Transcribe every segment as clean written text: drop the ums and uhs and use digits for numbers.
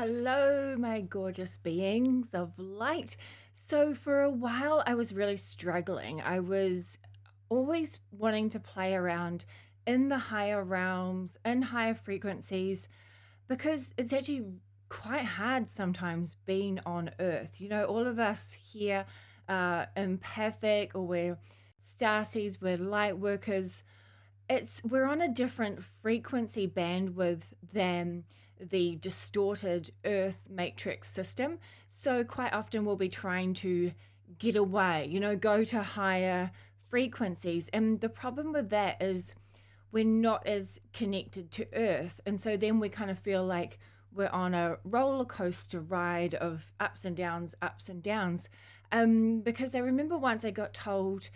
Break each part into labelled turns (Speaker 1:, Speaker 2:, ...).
Speaker 1: Hello, my gorgeous beings of light. So, for a while, I was really struggling. I was always wanting to play around in the higher realms, in higher frequencies, because it's actually quite hard sometimes being on Earth. All of us here are empathic, or we're starseeds, we're light workers. We're on a different frequency bandwidth than the distorted earth matrix system. So quite often we'll be trying to get away, go to higher frequencies. And the problem with that is we're not as connected to earth. And so then we kind of feel like we're on a roller coaster ride of ups and downs, ups and downs. Because I remember once I got told,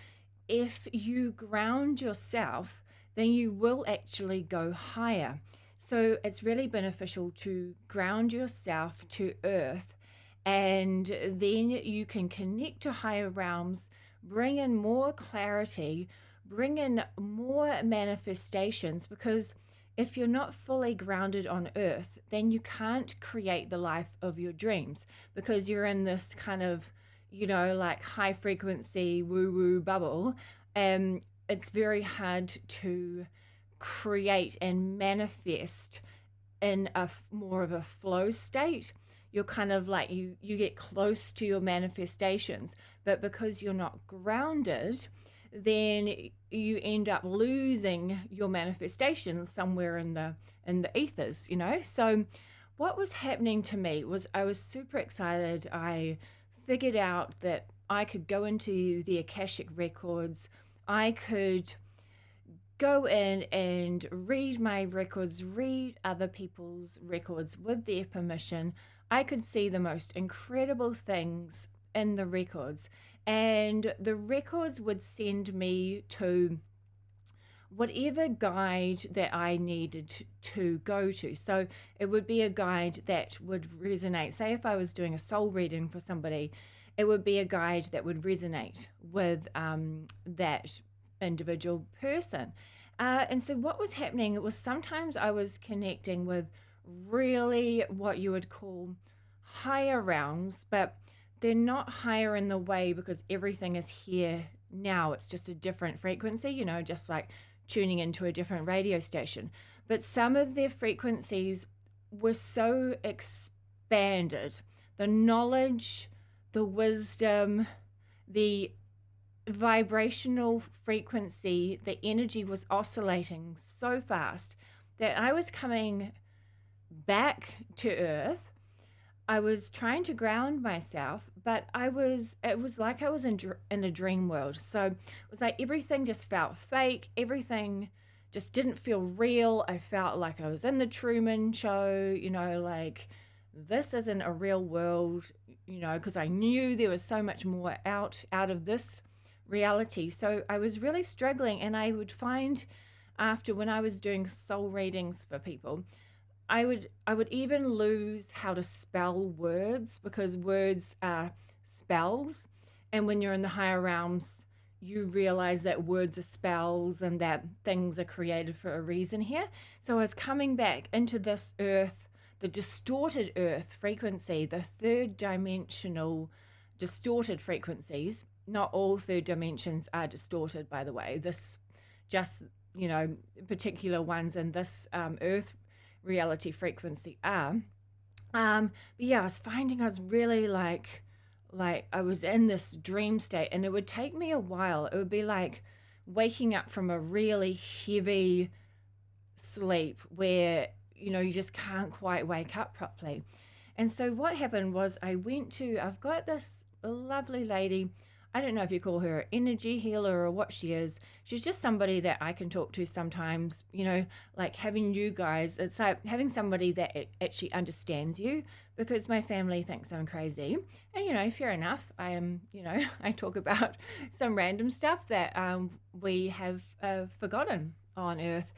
Speaker 1: if you ground yourself, then you will actually go higher. So it's really beneficial to ground yourself to earth, and then you can connect to higher realms, bring in more clarity, bring in more manifestations. Because if you're not fully grounded on earth, then you can't create the life of your dreams, because you're in this kind of, like high frequency woo woo bubble. And it's very hard to create and manifest in a more of a flow state. You're kind of like you get close to your manifestations, but because you're not grounded, then you end up losing your manifestations somewhere in the ethers. So what was happening to me was I was super excited. I figured out that I could go into the Akashic records. I could go in and read my records, read other people's records with their permission. I could see the most incredible things in the records, and the records would send me to whatever guide that I needed to go to. So it would be a guide that would resonate. Say if I was doing a soul reading for somebody, it would be a guide that would resonate with that individual person. And so what was happening, it was sometimes I was connecting with really what you would call higher realms, but they're not higher in the way because everything is here now. It's just a different frequency, just like tuning into a different radio station. But some of their frequencies were so expanded. The knowledge, the wisdom, the vibrational frequency, the energy was oscillating so fast that I was coming back to earth. I was trying to ground myself, but it was like I was in a dream world. So it was like everything just felt fake. Everything just didn't feel real. I felt like I was in the Truman Show, like this isn't a real world, because I knew there was so much more out of this reality. So I was really struggling, and I would find after when I was doing soul readings for people, I would even lose how to spell words, because words are spells, and when you're in the higher realms, you realize that words are spells and that things are created for a reason here. So I was coming back into this earth, the distorted earth frequency, the third dimensional distorted frequencies. Not all third dimensions are distorted, by the way. This just, particular ones in this earth reality frequency are. But yeah, I was finding I was really like I was in this dream state, and it would take me a while. It would be like waking up from a really heavy sleep where, you just can't quite wake up properly. And so what happened was I've got this lovely lady. I don't know if you call her an energy healer or what she is. She's just somebody that I can talk to sometimes, like having you guys. It's like having somebody that actually understands you, because my family thinks I'm crazy. And, fair enough. I am, I talk about some random stuff that we have forgotten on Earth.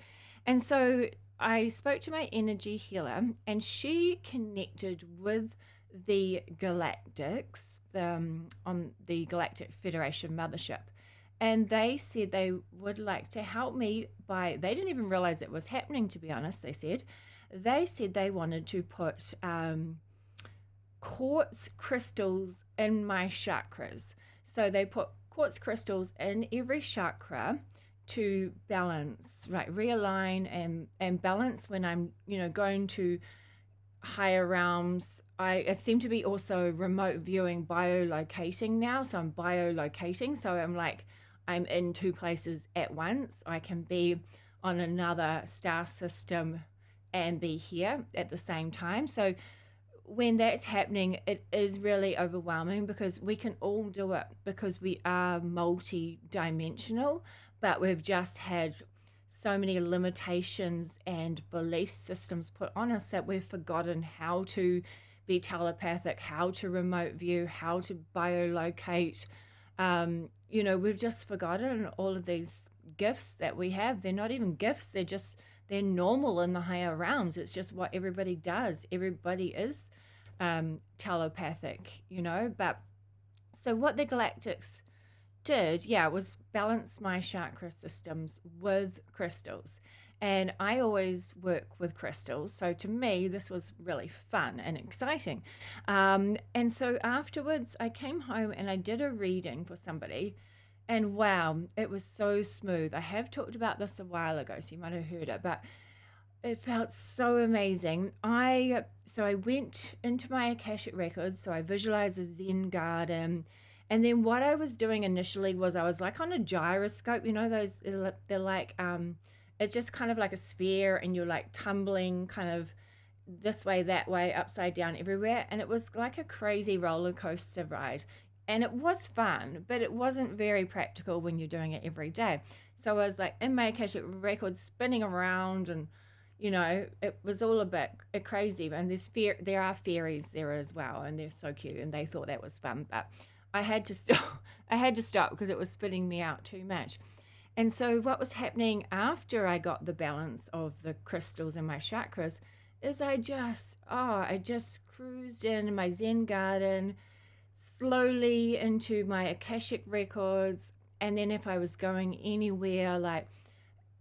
Speaker 1: And so I spoke to my energy healer, and she connected with the Galactics on the Galactic Federation mothership. And they said they would like to help me they didn't even realize it was happening, to be honest, they said. they said they wanted to put quartz crystals in my chakras. So they put quartz crystals in every chakra to balance, right? Realign and balance when I'm, going to higher realms. I seem to be also remote viewing biolocating now. So I'm biolocating. So I'm in two places at once. I can be on another star system and be here at the same time. So when that's happening, it is really overwhelming because we can all do it because we are multi-dimensional, but we've just had so many limitations and belief systems put on us that we've forgotten how to be telepathic, how to remote view, how to biolocate. We've just forgotten all of these gifts that we have. They're not even gifts, they're normal in the higher realms. It's just what everybody does. Everybody is telepathic, But so what the Galactics did, was balance my chakra systems with crystals. And I always work with crystals. So to me, this was really fun and exciting. And so afterwards, I came home and I did a reading for somebody. And wow, it was so smooth. I have talked about this a while ago, so you might have heard it, but it felt so amazing. So I went into my Akashic records, so I visualized a Zen garden. And then what I was doing initially was I was like on a gyroscope, those, they're like, it's just kind of like a sphere and you're like tumbling kind of this way, that way, upside down, everywhere. And it was like a crazy roller coaster ride. And it was fun, but it wasn't very practical when you're doing it every day. So I was like in my Akashic records spinning around and, it was all a bit crazy. And there are fairies there as well, and they're so cute, and they thought that was fun. But I had to stop. I had to stop because it was spinning me out too much. And so what was happening after I got the balance of the crystals in my chakras is I just cruised in my Zen garden, slowly into my Akashic records. And then if I was going anywhere like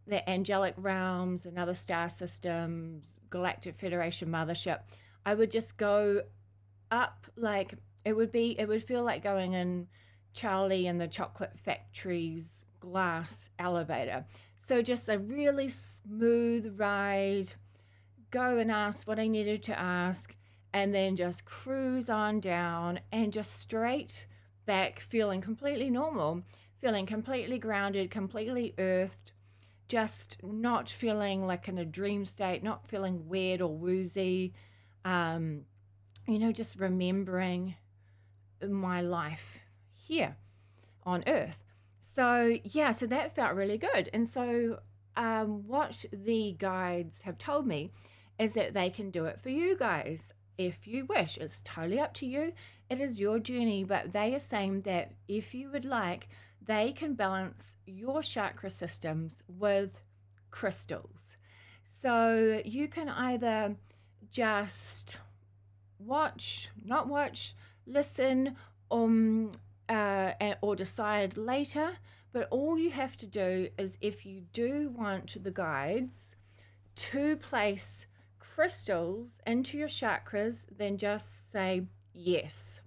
Speaker 1: the angelic realms and other star systems, Galactic Federation mothership, I would just go up like it would feel like going in Charlie and the Chocolate Factory's glass elevator. So just a really smooth ride, go and ask what I needed to ask, and then just cruise on down and just straight back, feeling completely normal, feeling completely grounded, completely earthed, just not feeling like in a dream state, not feeling weird or woozy, just remembering my life here on earth. So that felt really good. And so what the guides have told me is that they can do it for you guys if you wish. It's totally up to you. It is your journey, but they are saying that if you would like, they can balance your chakra systems with crystals. So you can either just not watch, listen, or decide later. But all you have to do is, if you do want the guides to place crystals into your chakras, then just say yes.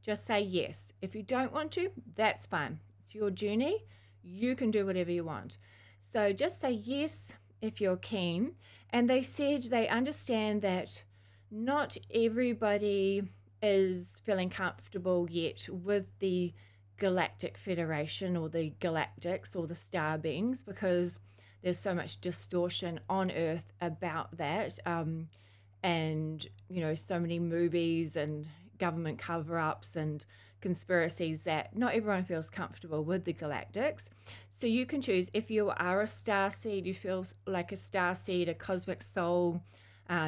Speaker 1: Just say yes. If you don't want to, that's fine. It's your journey. You can do whatever you want. So just say yes if you're keen. And they said they understand that not everybody is feeling comfortable yet with the Galactic Federation or the Galactics or the star beings, because there's so much distortion on Earth about that. And, so many movies and government cover-ups and conspiracies that not everyone feels comfortable with the Galactics. So you can choose, if you are a star seed, you feel like a star seed, a cosmic soul,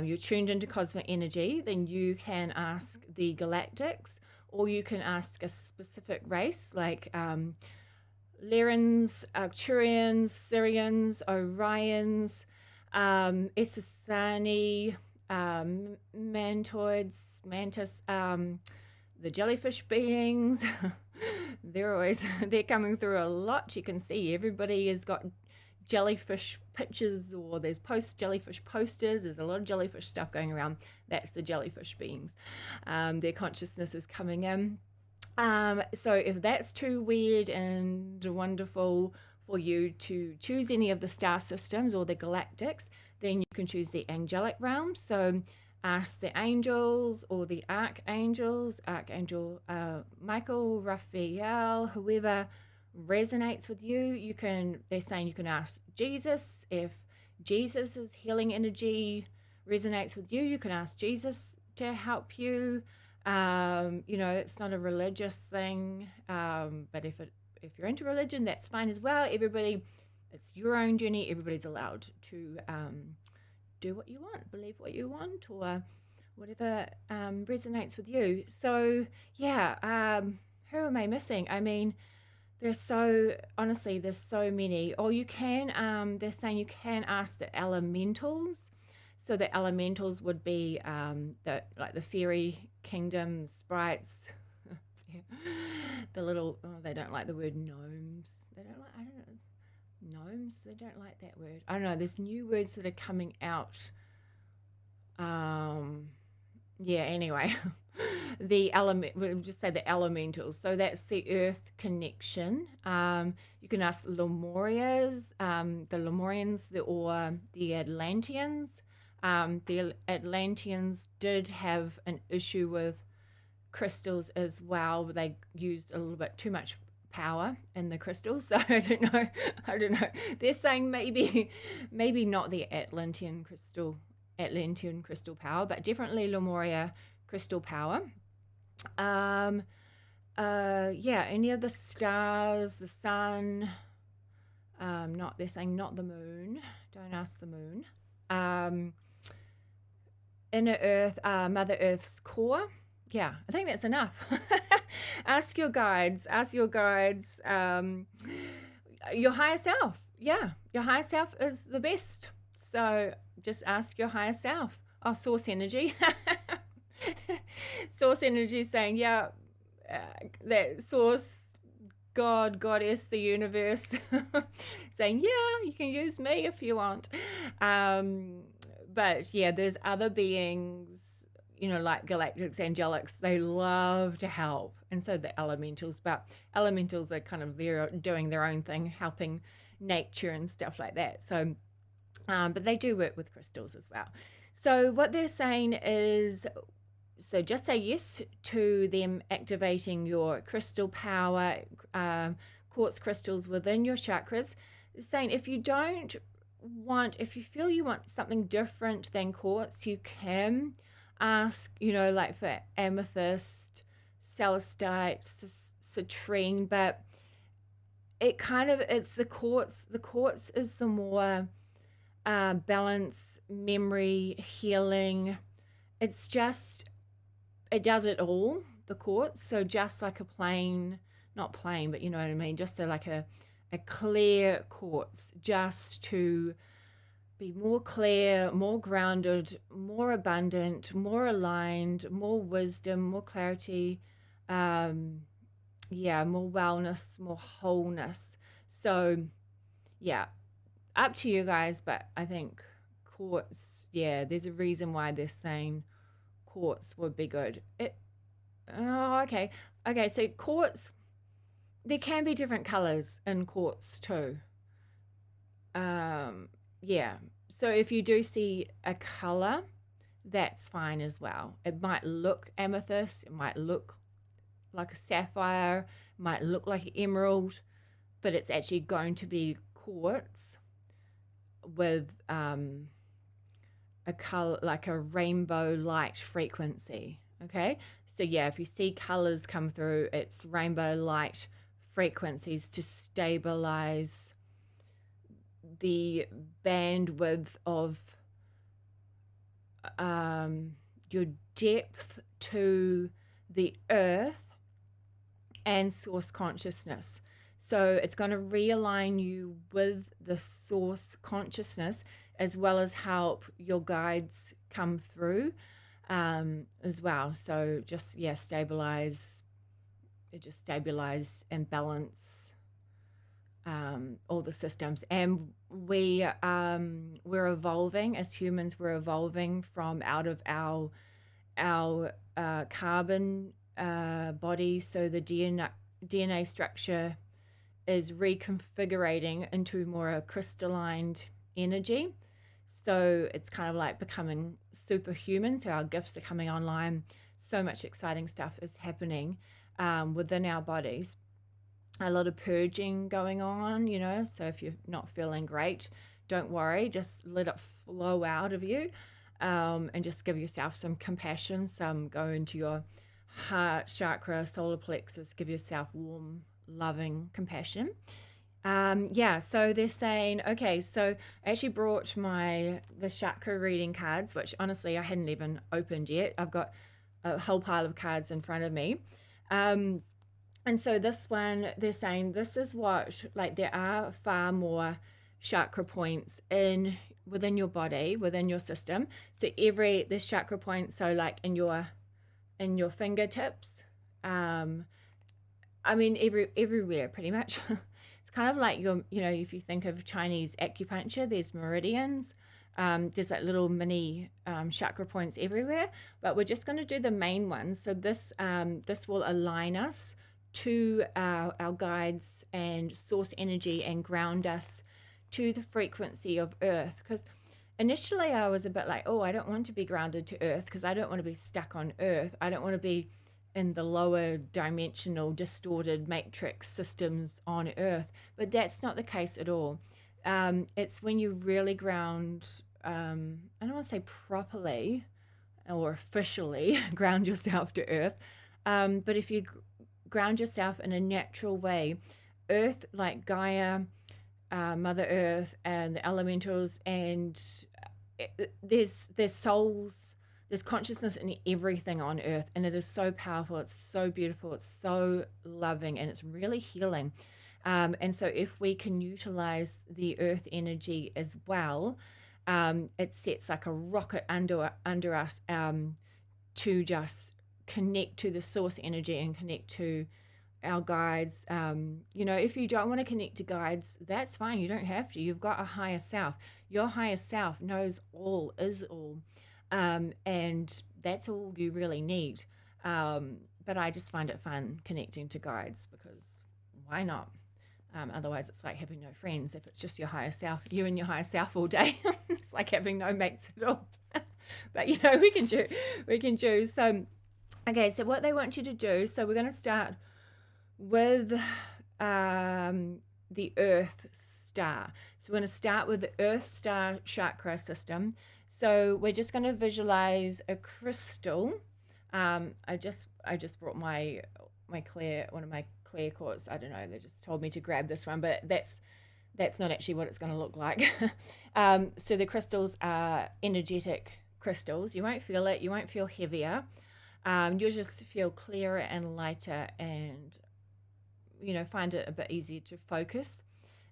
Speaker 1: you're tuned into cosmic energy, then you can ask the Galactics, or you can ask a specific race like Lyrans, Arcturians, Syrians, Orions, Issasani, Mantoids, Mantis, the jellyfish beings. They're coming through a lot. You can see everybody has got jellyfish pictures, or there's jellyfish posters. There's a lot of jellyfish stuff going around. That's the jellyfish beings. Their consciousness is coming in. So if that's too weird and wonderful for you to choose any of the star systems or the galactics, then you can choose the angelic realm. So ask the angels or the archangels, Archangel Michael, Raphael, whoever resonates with you. They're saying you can ask Jesus. If Jesus's healing energy resonates with you, you can ask Jesus to help you. It's not a religious thing, but if you're into religion, that's fine as well. Everybody, it's your own journey. Everybody's allowed to do what you want, believe what you want, or whatever resonates with you. So yeah, who am I missing? I mean, there's so many. Or you can, they're saying you can ask the elementals. So the elementals would be the fairy kingdom, sprites, the little, they don't like the word gnomes. I don't know, gnomes, they don't like that word. I don't know, there's new words that are coming out. Anyway, we'll just say the elementals. So that's the earth connection. You can ask Lemurians, the Lemurians, or the Atlanteans. The Atlanteans did have an issue with crystals as well. They used a little bit too much power in the crystals. So I don't know. They're saying maybe not the Atlantean crystal power, but definitely Lemuria crystal power. Any of the stars, the sun, they're saying not the moon. Don't ask the moon. Inner Earth, Mother Earth's core. Yeah, I think that's enough. Ask your guides, your higher self. Yeah, your higher self is the best. So just ask your higher self. Oh, source energy. Source energy is saying, that source, God, Goddess, the universe, saying, yeah, you can use me if you want. But yeah, there's other beings, like Galactics, Angelics, they love to help. And so the elementals, but elementals are kind of doing their own thing, helping nature and stuff like that. So, but they do work with crystals as well. So what they're saying is, so just say yes to them activating your crystal power, quartz crystals within your chakras. It's saying if you feel you want something different than quartz, you can ask, like for amethyst, celestite, citrine, but it's the quartz. The quartz is the more balance, memory, healing. It does it all, the quartz. So just like not plain, but you know what I mean, just like a clear quartz, just to be more clear, more grounded, more abundant, more aligned, more wisdom, more clarity, more wellness, more wholeness. So yeah, up to you guys, but I think quartz, there's a reason why they're saying quartz would be good. Okay, so quartz, there can be different colors in quartz too. So if you do see a color, that's fine as well. It might look amethyst, it might look like a sapphire, it might look like an emerald, but it's actually going to be quartz with a color, like a rainbow light frequency. Okay, so if you see colors come through, it's rainbow light frequencies to stabilize the bandwidth of your depth to the earth and source consciousness. So it's going to realign you with the source consciousness, as well as help your guides come through as well. So just stabilize and balance all the systems. And we're evolving as humans. We're evolving from out of our carbon bodies. So the DNA structure is reconfiguring into more a crystalline energy. So it's kind of like becoming superhuman. So our gifts are coming online. So much exciting stuff is happening within our bodies. A lot of purging going on, you know. So if you're not feeling great, don't worry. Just let it flow out of you, and just give yourself some compassion. Some go into your heart chakra, solar plexus. Give yourself warm, loving compassion. Yeah, so they're saying, okay, so I actually brought the chakra reading cards, which honestly I hadn't even opened yet. I've got a whole pile of cards in front of me. And so this one, they're saying this is what, like, there are far more chakra points within your body, within your system. So this chakra point, so like in your fingertips, I mean everywhere pretty much. It's kind of like if you think of Chinese acupuncture, there's meridians. There's like little mini chakra points everywhere, but we're just going to do the main ones. So this will align us to our guides and source energy and ground us to the frequency of Earth. Because initially I was a bit like, oh, I don't want to be grounded to Earth because I don't want to be stuck on Earth. I don't want to be in the lower dimensional distorted matrix systems on Earth. But that's not the case at all. It's when you really ground, I don't want to say properly or officially ground yourself to Earth, but if you ground yourself in a natural way, Earth, like Gaia, Mother Earth, and the elementals, and there's souls, there's consciousness in everything on Earth, and it is so powerful, it's so beautiful, it's so loving, and it's really healing. And so if we can utilize the Earth energy as well, it sets like a rocket under us, to just connect to the source energy and connect to our guides. If you don't want to connect to guides, that's fine. You don't have to. You've got a higher self. Your higher self knows all, is all. And that's all you really need. But I just find it fun connecting to guides because why not? Otherwise, it's like having no friends. If it's just your higher self, you and your higher self all day, it's like having no mates at all. But we can choose. So, okay. So what they want you to do. So we're going to start with the Earth Star. So we're going to start with the Earth Star chakra system. So we're just going to visualize a crystal. I just brought one of my clear quartz. I don't know. They just told me to grab this one, but that's not actually what it's going to look like. So the crystals are energetic crystals. You won't feel it. You won't feel heavier. You'll just feel clearer and lighter, and find it a bit easier to focus.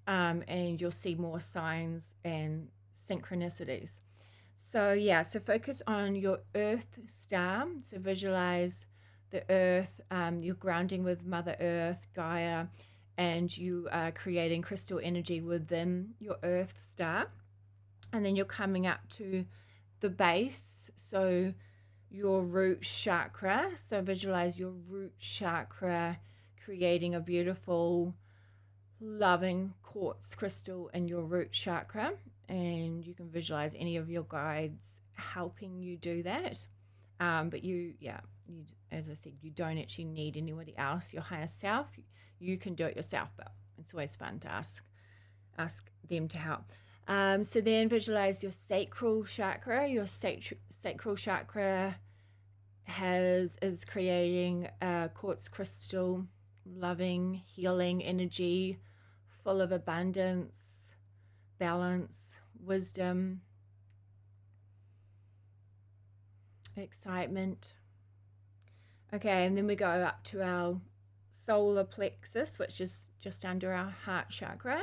Speaker 1: And you'll see more signs and synchronicities. So so focus on your Earth Star. So visualize the Earth. You're grounding with Mother Earth, Gaia, and you are creating crystal energy within your Earth Star. And then you're coming up to the base, so your root chakra. So visualize your root chakra creating a beautiful, loving quartz crystal in your root chakra. And you can visualize any of your guides helping you do that. But you, as I said, you don't actually need anybody else. Your higher self, you can do it yourself, but it's always fun to ask them to help. So then visualize your sacral chakra. Your sacral chakra is creating a quartz crystal, loving, healing energy, full of abundance, balance, wisdom, excitement. Okay, and then we go up to our solar plexus, which is just under our heart chakra.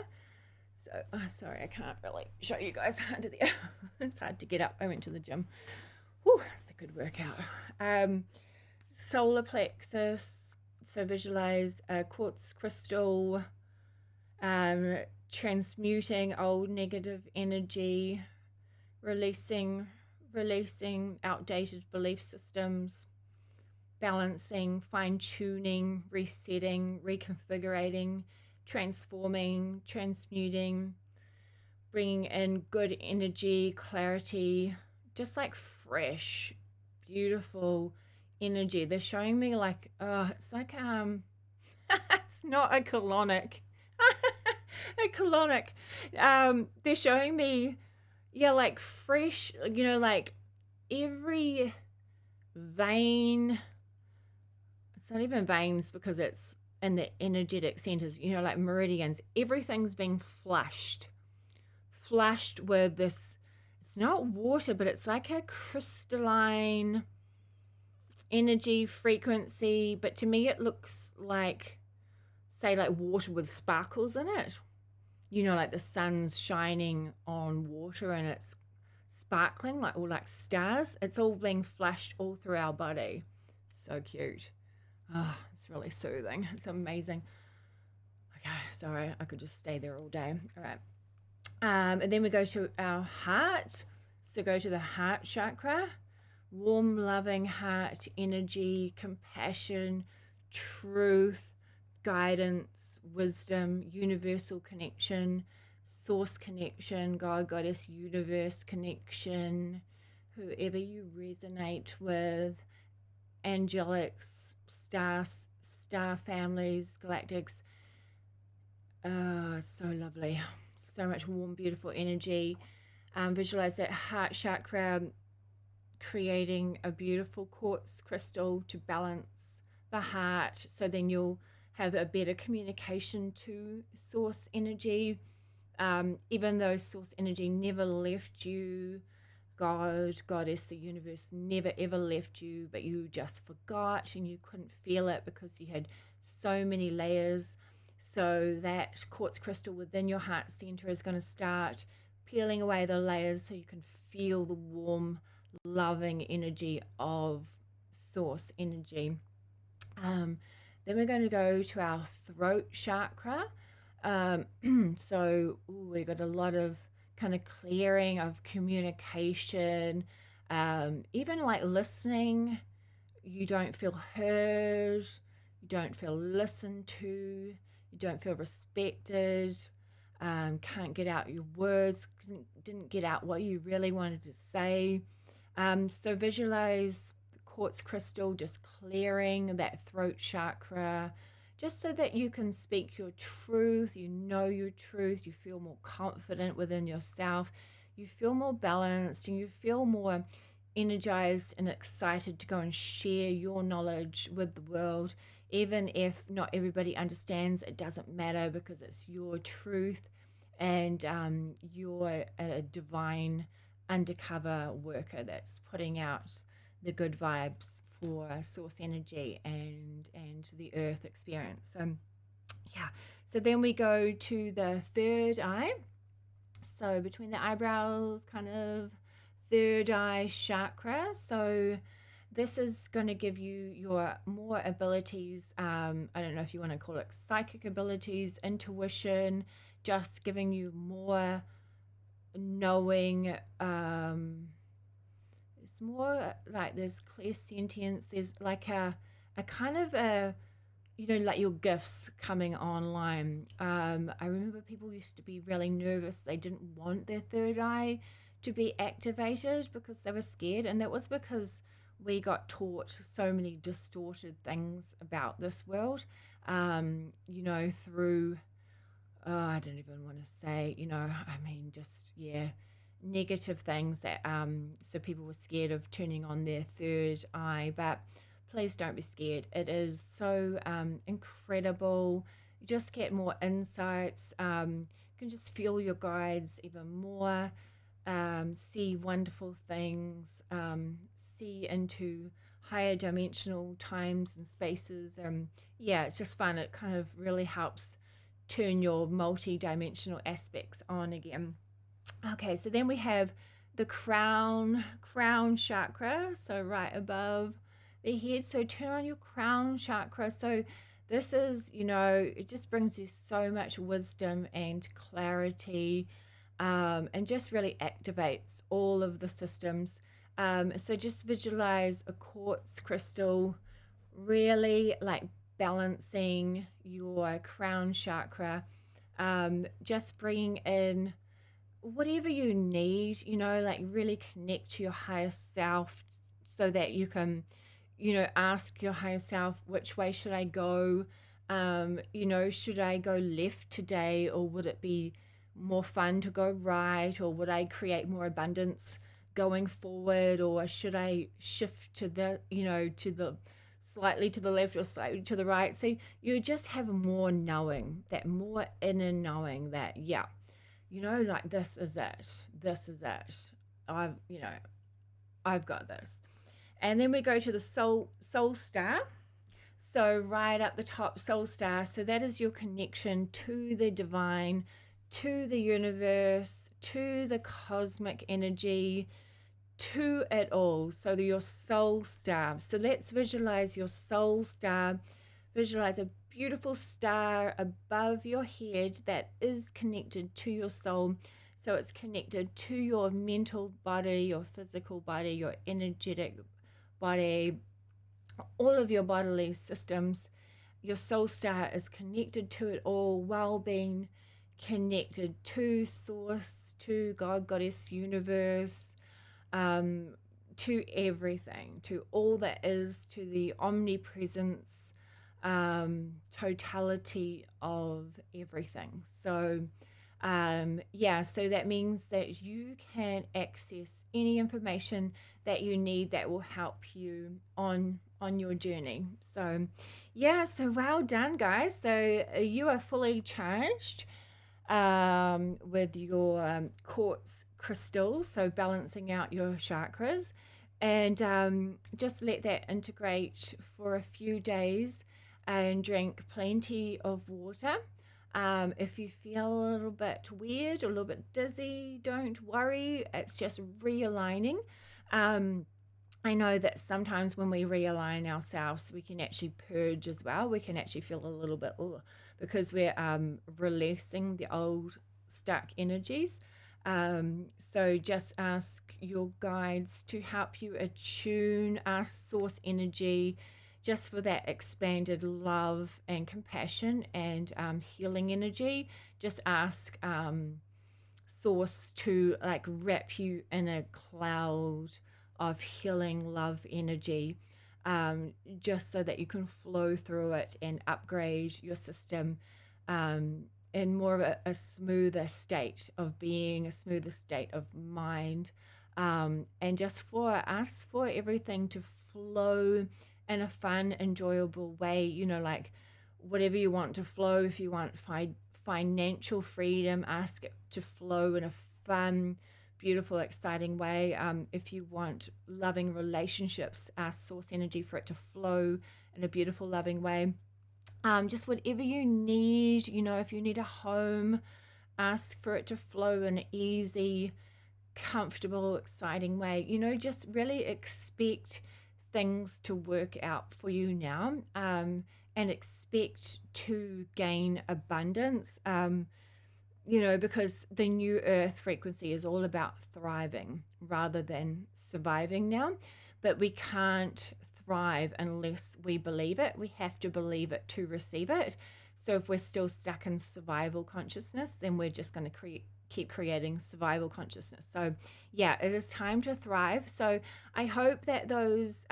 Speaker 1: So, sorry, I can't really show you guys under there. It's hard to get up. I went to the gym. Whew, it's a good workout. Solar plexus. So visualize a quartz crystal um, transmuting old negative energy, releasing releasing outdated belief systems, balancing, fine-tuning, resetting, reconfiguring, transforming, transmuting, bringing in good energy, clarity, just like fresh, beautiful energy. They're showing me like, it's like it's not a colonic. A colonic. They're showing me, yeah, like fresh, like every vein. It's not even veins because it's in the energetic centers, like meridians. Everything's being flushed with this. It's not water, but it's like a crystalline energy frequency. But to me, it looks like, say, like water with sparkles in it. Like the sun's shining on water and it's sparkling, like all like stars. It's all being flashed all through our body. So cute. Oh, it's really soothing. It's amazing. Okay, sorry, I could just stay there all day. All right. And then we go to our heart. So go to the heart chakra. Warm, loving heart energy, compassion, truth, guidance, wisdom, universal connection, source connection, God, Goddess, universe connection, whoever you resonate with, angelics, star families, galactics. So lovely. So much warm, beautiful energy. Visualize that heart chakra creating a beautiful quartz crystal to balance the heart, so then you'll have a better communication to source energy. Even though source energy never left you, God, Goddess, the universe never ever left you, but you just forgot and you couldn't feel it because you had so many layers. So that quartz crystal within your heart center is going to start peeling away the layers so you can feel the warm, loving energy of source energy. Then we're going to go to our throat chakra. So we got a lot of kind of clearing of communication, even like listening. You don't feel heard, you don't feel listened to, you don't feel respected, can't get out your words, didn't get out what you really wanted to say. So visualize the quartz crystal just clearing that throat chakra, just so that you can speak your truth, you know your truth, you feel more confident within yourself, you feel more balanced, and you feel more energized and excited to go and share your knowledge with the world. Even if not everybody understands, it doesn't matter because it's your truth, and you're a divine undercover worker that's putting out the good vibes for source energy and the earth experience. Yeah, so then we go to the third eye. So between the eyebrows, kind of third eye chakra. So this is going to give you your more abilities. I don't know if you want to call it psychic abilities, intuition, just giving you more knowing. It's more like there's clear sentience. There's like a kind of a, like your gifts coming online. I remember people used to be really nervous. They didn't want their third eye to be activated because they were scared, and that was because we got taught so many distorted things about this world, through, I don't even want to say, just, yeah, negative things that, so people were scared of turning on their third eye. But please don't be scared. It is so incredible. You just get more insights. You can just feel your guides even more, see wonderful things, see into higher dimensional times and spaces. Yeah, it's just fun. It kind of really helps turn your multi-dimensional aspects on again. Okay, so then we have the crown chakra, so right above the head. So turn on your crown chakra. So This is, you know, it just brings you so much wisdom and clarity, and just really activates all of the systems. So just visualize a quartz crystal really like balancing your crown chakra, just bringing in whatever you need, you know, like really connect to your higher self so that you can, you know, ask your higher self, which way should I go? You know, should I go left today, or would it be more fun to go right, or would I create more abundance going forward, or should I shift to the, you know, to the slightly to the left or slightly to the right? So you just have more knowing, that more inner knowing that, yeah, you know, like this is it. This is it. I've, you know, I've got this. And then we go to the soul star. So right up the top, soul star. So that is your connection to the divine, to the universe, to the cosmic energy, to it all. So your soul star. So let's visualize your soul star. Visualize a beautiful star above your head that is connected to your soul. So it's connected to your mental body, your physical body, your energetic body, all of your bodily systems. Your soul star is connected to it all while being connected to source, to God, goddess, universe, to everything, to all that is, to the omnipresence, totality of everything. So yeah, so that means that you can access any information that you need that will help you on your journey. So yeah, so well done, guys. So you are fully charged with your quartz crystals, so balancing out your chakras, and just let that integrate for a few days, and drink plenty of water. If you feel a little bit weird or a little bit dizzy, don't worry. It's just realigning. I know that sometimes when we realign ourselves, we can actually purge as well. We can actually feel a little bit, because we're releasing the old stuck energies. So just ask your guides to help you attune, ask source energy just for that expanded love and compassion and healing energy. Just ask source to like wrap you in a cloud of healing love energy, just so that you can flow through it and upgrade your system, in more of a smoother state of being, a smoother state of mind, and just for us, for everything to flow in a fun, enjoyable way, you know, like whatever you want to flow. If you want financial freedom, ask it to flow in a fun, beautiful, exciting way. If you want loving relationships, ask source energy for it to flow in a beautiful, loving way. Just whatever you need, you know, if you need a home, ask for it to flow in an easy, comfortable, exciting way. You know, just really expect things to work out for you now, and expect to gain abundance. You know, because the new earth frequency is all about thriving rather than surviving now. But we can't thrive unless we believe it. We have to believe it to receive it. So if we're still stuck in survival consciousness, then we're just going to keep creating survival consciousness. So yeah, it is time to thrive. So I hope that those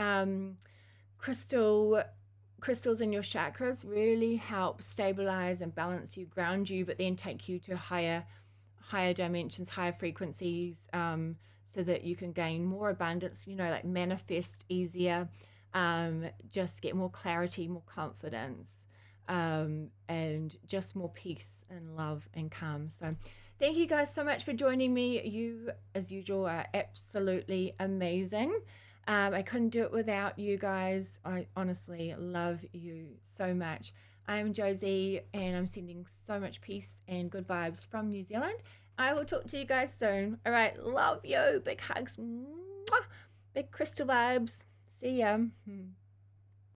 Speaker 1: crystals in your chakras really help stabilize and balance you, ground you, but then take you to higher dimensions, higher frequencies, so that you can gain more abundance, you know, like manifest easier, just get more clarity, more confidence, and just more peace and love and calm. So thank you guys so much for joining me. You, as usual, are absolutely amazing. I couldn't do it without you guys. I honestly love you so much. I'm Jozee, and I'm sending so much peace and good vibes from New Zealand. I will talk to you guys soon. All right, love you. Big hugs. Mwah. Big crystal vibes. See ya.